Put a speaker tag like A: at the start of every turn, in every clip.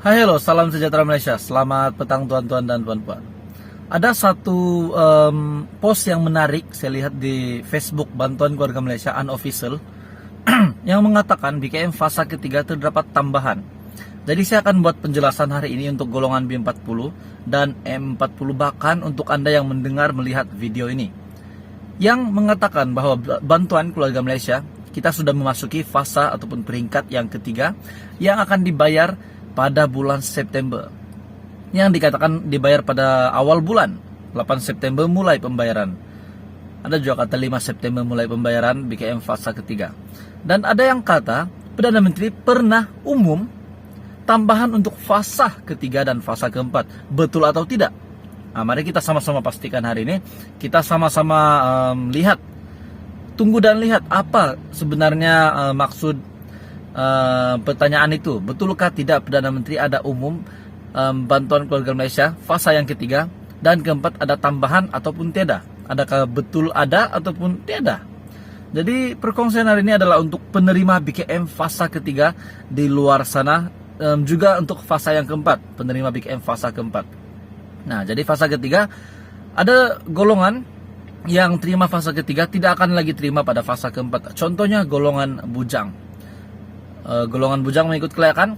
A: Hai, halo, salam sejahtera Malaysia. Selamat petang tuan-tuan dan puan-puan. Ada satu post yang menarik saya lihat di Facebook Bantuan Keluarga Malaysia Unofficial yang mengatakan BKM fasa ketiga terdapat tambahan. Jadi saya akan buat penjelasan hari ini untuk golongan B40 dan M40, bahkan untuk Anda yang mendengar melihat video ini, yang mengatakan bahwa Bantuan Keluarga Malaysia kita sudah memasuki fasa ataupun peringkat yang ketiga yang akan dibayar pada bulan September. Yang dikatakan dibayar pada awal bulan, 8 September mulai pembayaran. Ada juga kata 5 September mulai pembayaran BKM fasa ketiga. Dan ada yang kata Perdana Menteri pernah umum tambahan untuk fasa ketiga dan fasa keempat. Betul atau tidak? Nah, mari kita sama-sama pastikan hari ini. Kita sama-sama lihat, tunggu dan lihat apa sebenarnya maksud pertanyaan itu. Betulkah tidak Perdana Menteri ada umum Bantuan Keluarga Malaysia fasa yang ketiga dan keempat ada tambahan ataupun tidak? Adakah betul ada ataupun tidak? Jadi perkongsian hari ini adalah untuk penerima BKM fasa ketiga di luar sana, juga untuk fasa yang keempat, penerima BKM fasa keempat. Nah, jadi fasa ketiga ada golongan yang terima fasa ketiga tidak akan lagi terima pada fasa keempat. Contohnya golongan bujang. Golongan bujang mengikut kelayakan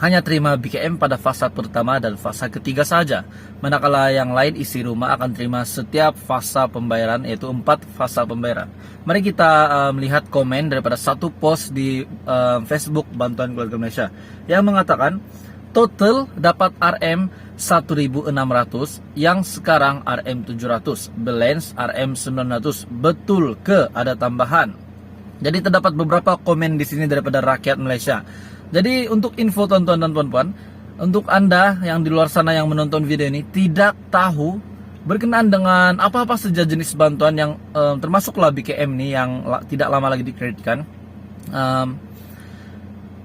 A: hanya terima BKM pada fasa pertama dan fasa ketiga saja, manakala yang lain isi rumah akan terima setiap fasa pembayaran, yaitu 4 fasa pembayaran. Mari kita melihat komen daripada satu post di Facebook Bantuan Keluarga Malaysia yang mengatakan total dapat RM 1.600 yang sekarang RM 700, balance RM 900. Betul ke ada tambahan? Jadi terdapat beberapa komen di sini daripada rakyat Malaysia. Jadi untuk info tuan-tuan dan puan-puan, untuk Anda yang di luar sana yang menonton video ini tidak tahu berkenaan dengan apa-apa saja jenis bantuan yang termasuklah BKM ini yang tidak lama lagi dikreditkan.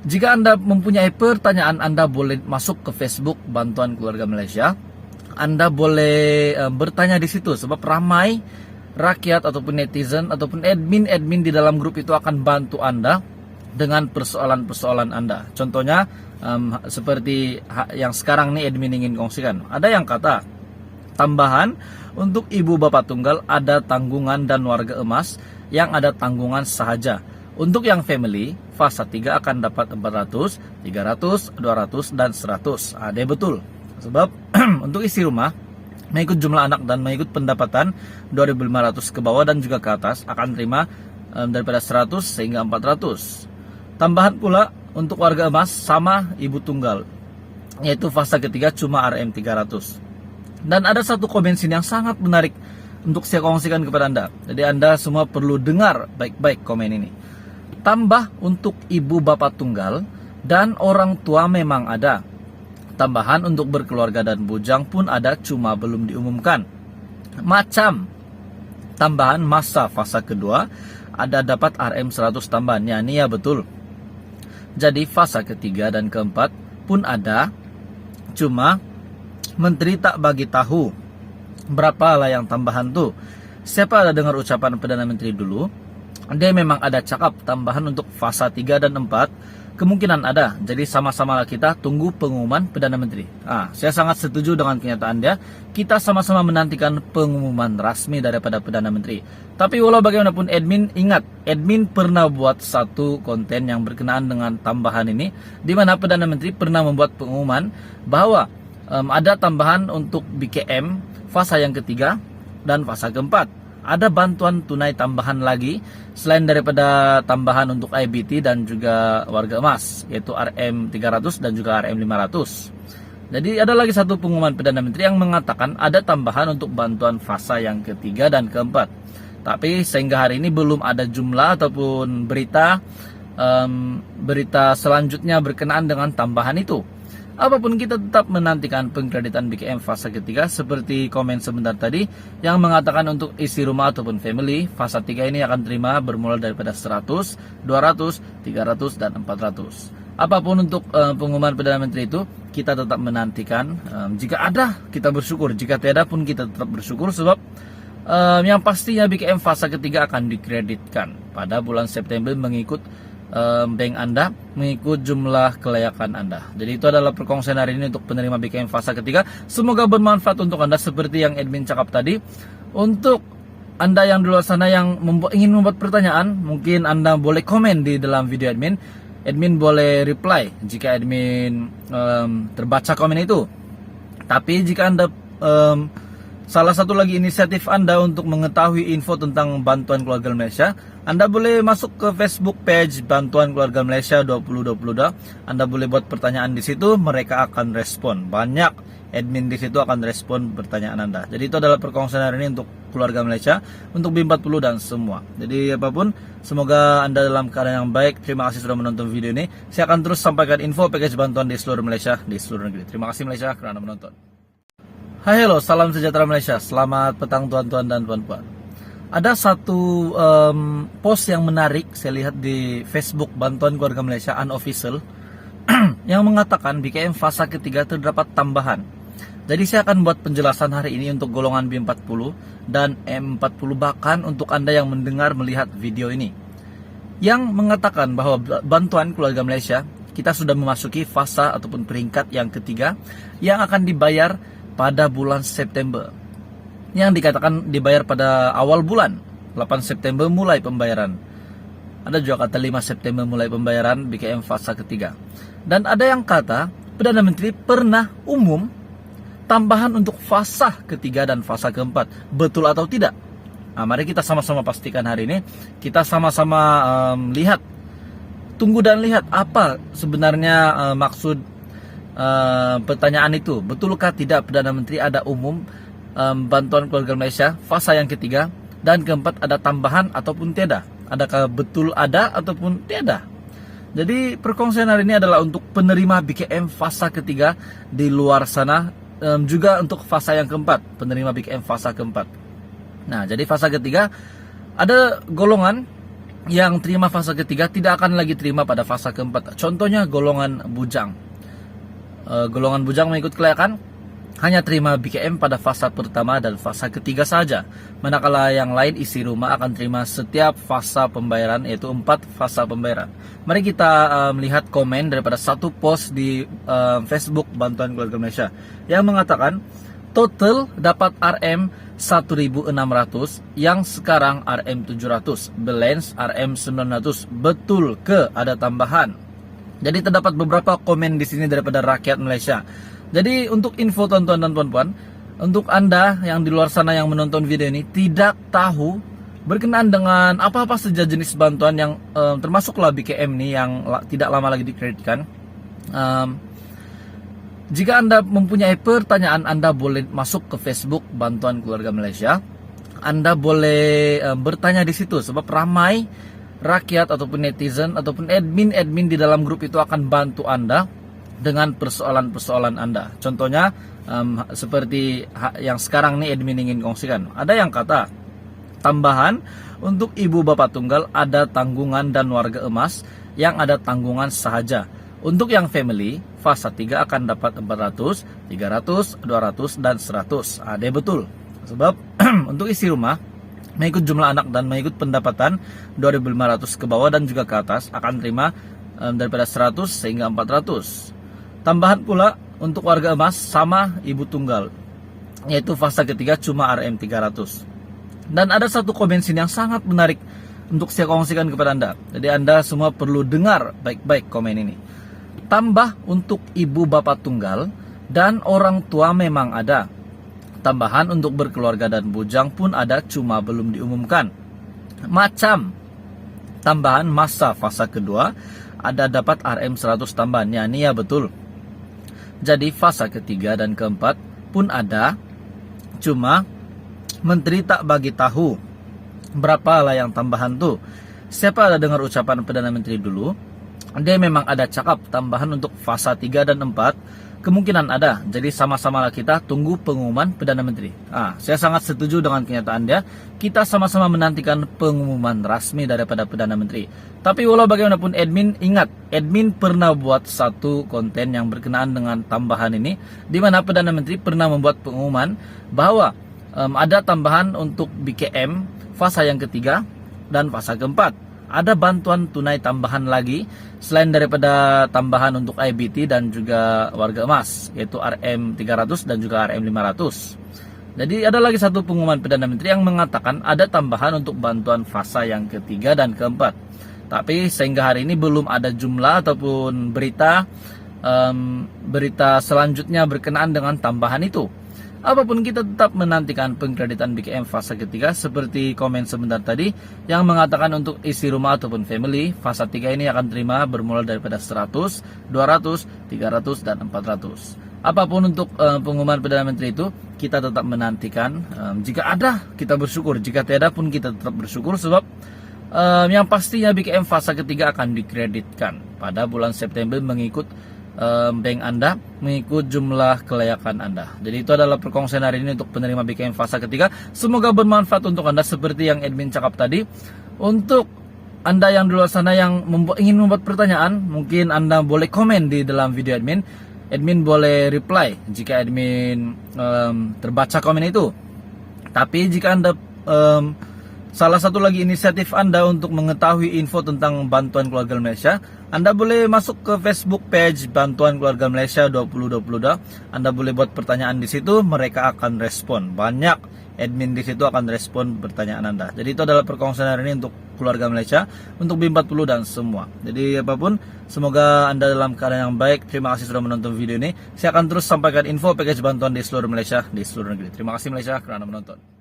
A: Jika Anda mempunyai pertanyaan, Anda boleh masuk ke Facebook Bantuan Keluarga Malaysia. Anda boleh bertanya di situ, sebab ramai rakyat ataupun netizen ataupun admin di dalam grup itu akan bantu Anda dengan persoalan-persoalan Anda. Contohnya seperti yang sekarang nih admin ingin kongsikan. Ada yang kata tambahan untuk ibu bapak tunggal ada tanggungan dan warga emas yang ada tanggungan sahaja. Untuk yang family fasa 3 akan dapat 400, 300, 200 dan 100. Ada betul. Sebab untuk isi rumah mengikut jumlah anak dan mengikut pendapatan 2.500 ke bawah dan juga ke atas akan terima daripada 100 sehingga 400. Tambahan pula untuk warga emas sama ibu tunggal, yaitu fasa ketiga cuma RM 300. Dan ada satu komen sini yang sangat menarik untuk saya kongsikan kepada Anda. Jadi Anda semua perlu dengar baik-baik komen ini. Tambah untuk ibu bapak tunggal dan orang tua memang ada. Tambahan untuk berkeluarga dan bujang pun ada, cuma belum diumumkan. Macam tambahan masa fasa kedua ada dapat RM 100 tambahannya. Ini ya betul. Jadi fasa ketiga dan keempat pun ada, cuma menteri tak bagi tahu berapa lah yang tambahan tuh. Siapa ada dengar ucapan Perdana Menteri dulu? Dia memang ada cakap tambahan untuk fasa 3 dan 4. Kemungkinan ada. Jadi sama-sama kita tunggu pengumuman Perdana Menteri. Saya sangat setuju dengan kenyataan dia. Kita sama-sama menantikan pengumuman rasmi daripada Perdana Menteri. Tapi walau bagaimanapun admin, ingat, admin pernah buat satu konten yang berkenaan dengan tambahan ini, di mana Perdana Menteri pernah membuat pengumuman bahwa ada tambahan untuk BKM fasa yang ketiga dan fasa keempat. Ada bantuan tunai tambahan lagi selain daripada tambahan untuk IBT dan juga warga emas, yaitu RM 300 dan juga RM 500. Jadi ada lagi satu pengumuman Perdana Menteri yang mengatakan ada tambahan untuk bantuan fasa yang ketiga dan keempat. Tapi sehingga hari ini belum ada jumlah ataupun berita selanjutnya berkenaan dengan tambahan itu. Apapun kita tetap menantikan pengkreditan BKM fasa ketiga seperti komen sebentar tadi yang mengatakan untuk isi rumah ataupun family fasa 3 ini akan terima bermula daripada 100, 200, 300 dan 400. Apapun untuk pengumuman Perdana Menteri itu kita tetap menantikan. Jika ada kita bersyukur, jika tidak pun kita tetap bersyukur, sebab yang pastinya BKM fasa ketiga akan dikreditkan pada bulan September mengikut bank Anda mengikut jumlah kelayakan Anda. Jadi itu adalah perkongsian hari ini untuk penerima BKM fasa ketiga. Semoga bermanfaat untuk Anda seperti yang admin cakap tadi. Untuk Anda yang di luar sana yang ingin membuat pertanyaan, mungkin Anda boleh komen di dalam video admin. Admin boleh reply jika admin terbaca komen itu. Tapi jika Anda salah satu lagi inisiatif Anda untuk mengetahui info tentang Bantuan Keluarga Malaysia, Anda boleh masuk ke Facebook page Bantuan Keluarga Malaysia 2022. Anda boleh buat pertanyaan di situ, mereka akan respon. Banyak admin di situ akan respon pertanyaan Anda. Jadi itu adalah perkongsian hari ini untuk keluarga Malaysia, untuk B40 dan semua. Jadi apapun, semoga Anda dalam keadaan yang baik. Terima kasih sudah menonton video ini. Saya akan terus sampaikan info package bantuan di seluruh Malaysia, di seluruh negeri. Terima kasih Malaysia kerana menonton. Hai, hello, salam sejahtera Malaysia. Selamat petang tuan-tuan dan puan-puan. Ada satu post yang menarik saya lihat di Facebook Bantuan Keluarga Malaysia Unofficial yang mengatakan BKM fasa ketiga terdapat tambahan. Jadi saya akan buat penjelasan hari ini untuk golongan B40 dan M40, bahkan untuk Anda yang mendengar melihat video ini, yang mengatakan bahwa Bantuan Keluarga Malaysia kita sudah memasuki fasa ataupun peringkat yang ketiga yang akan dibayar pada bulan September. Yang dikatakan dibayar pada awal bulan 8 September mulai pembayaran. Ada juga kata 5 September mulai pembayaran BKM fasa ketiga. Dan ada yang kata Perdana Menteri pernah umum tambahan untuk fasa ketiga dan fasa keempat. Betul atau tidak? Nah, mari kita sama-sama pastikan hari ini. Kita sama-sama lihat, tunggu dan lihat apa sebenarnya maksud pertanyaan itu. Betulkah tidak Perdana Menteri ada umum Bantuan Keluarga Malaysia fasa yang ketiga dan keempat ada tambahan ataupun tiada? Adakah betul ada ataupun tiada? Jadi perkongsian hari ini adalah untuk penerima BKM fasa ketiga di luar sana, juga untuk fasa yang keempat, penerima BKM fasa keempat. Nah, jadi fasa ketiga ada golongan yang terima fasa ketiga tidak akan lagi terima pada fasa keempat. Contohnya golongan bujang. Golongan bujang mengikut kelayakan hanya terima BKM pada fasa pertama dan fasa ketiga saja. Manakala yang lain isi rumah akan terima setiap fasa pembayaran, yaitu 4 fasa pembayaran. Mari kita melihat komen daripada satu post di Facebook Bantuan Keluarga Malaysia yang mengatakan total dapat RM 1.600 yang sekarang RM 700, balance RM 900. Betul ke ada tambahan? Jadi terdapat beberapa komen di sini daripada rakyat Malaysia. Jadi untuk info tuan-tuan dan puan-puan, untuk Anda yang di luar sana yang menonton video ini tidak tahu berkenaan dengan apa-apa saja jenis bantuan yang termasuklah BKM ini yang tidak lama lagi dikreditkan. Jika Anda mempunyai pertanyaan, Anda boleh masuk ke Facebook Bantuan Keluarga Malaysia. Anda boleh bertanya di situ, sebab ramai rakyat ataupun netizen ataupun admin di dalam grup itu akan bantu Anda dengan persoalan-persoalan Anda. Contohnya seperti yang sekarang nih admin ingin kongsikan. Ada yang kata tambahan untuk ibu bapak tunggal ada tanggungan dan warga emas yang ada tanggungan sahaja. Untuk yang family fasa 3 akan dapat 400, 300, 200 dan 100. Ada betul. Sebab untuk isi rumah mengikut jumlah anak dan mengikut pendapatan 2.500 ke bawah dan juga ke atas akan terima daripada 100 sehingga 400. Tambahan pula untuk warga emas sama ibu tunggal, yaitu fasa ketiga cuma RM 300. Dan ada satu komen sini yang sangat menarik untuk saya kongsikan kepada Anda. Jadi Anda semua perlu dengar baik-baik komen ini. Tambah untuk ibu bapak tunggal dan orang tua memang ada. Tambahan untuk berkeluarga dan bujang pun ada, cuma belum diumumkan. Macam tambahan masa fasa kedua ada dapat RM 100 tambahan. Ya, ini ya betul. Jadi fasa ketiga dan keempat pun ada, cuma menteri tak bagi tahu berapa lah yang tambahan tuh. Siapa ada dengar ucapan Perdana Menteri dulu? Dia memang ada cakap tambahan untuk fasa 3 dan 4 kemungkinan ada. Jadi sama-sama kita tunggu pengumuman Perdana Menteri. Saya sangat setuju dengan kenyataan dia. Kita sama-sama menantikan pengumuman rasmi daripada Perdana Menteri. Tapi walau bagaimanapun admin ingat, admin pernah buat satu konten yang berkenaan dengan tambahan ini, di mana Perdana Menteri pernah membuat pengumuman bahwa ada tambahan untuk BKM fasa yang ketiga dan fasa keempat. ada bantuan tunai tambahan lagi selain daripada tambahan untuk IBT dan juga warga emas, yaitu RM300 dan juga RM500. Jadi ada lagi satu pengumuman Perdana Menteri yang mengatakan ada tambahan untuk bantuan fasa yang ketiga dan keempat. Tapi sehingga hari ini belum ada jumlah ataupun berita selanjutnya berkenaan dengan tambahan itu. Apapun kita tetap menantikan pengkreditan BKM fasa ketiga seperti komen sebentar tadi yang mengatakan untuk isi rumah ataupun family, fasa 3 ini akan terima bermula daripada 100, 200, 300, dan 400. Apapun untuk pengumuman Perdana Menteri itu, kita tetap menantikan. Jika ada, kita bersyukur. Jika tidak pun kita tetap bersyukur sebab yang pastinya BKM fasa ketiga akan dikreditkan pada bulan September mengikut bank Anda, mengikut jumlah kelayakan Anda. Jadi itu adalah perkongsian hari ini untuk penerima BKM fasa ketiga. Semoga bermanfaat untuk Anda seperti yang admin cakap tadi. Untuk Anda yang di luar sana yang ingin membuat pertanyaan, mungkin Anda boleh komen di dalam video admin. Admin boleh reply jika admin terbaca komen itu. Tapi jika Anda salah satu lagi inisiatif Anda untuk mengetahui info tentang Bantuan Keluarga Malaysia, Anda boleh masuk ke Facebook page Bantuan Keluarga Malaysia 2022. Anda boleh buat pertanyaan di situ, mereka akan respon. Banyak admin di situ akan respon pertanyaan Anda. Jadi itu adalah perkongsian hari ini untuk Keluarga Malaysia, untuk BIM40 dan semua. Jadi apapun, semoga Anda dalam keadaan yang baik. Terima kasih sudah menonton video ini. Saya akan terus sampaikan info package bantuan di seluruh Malaysia, di seluruh negeri. Terima kasih Malaysia kerana menonton.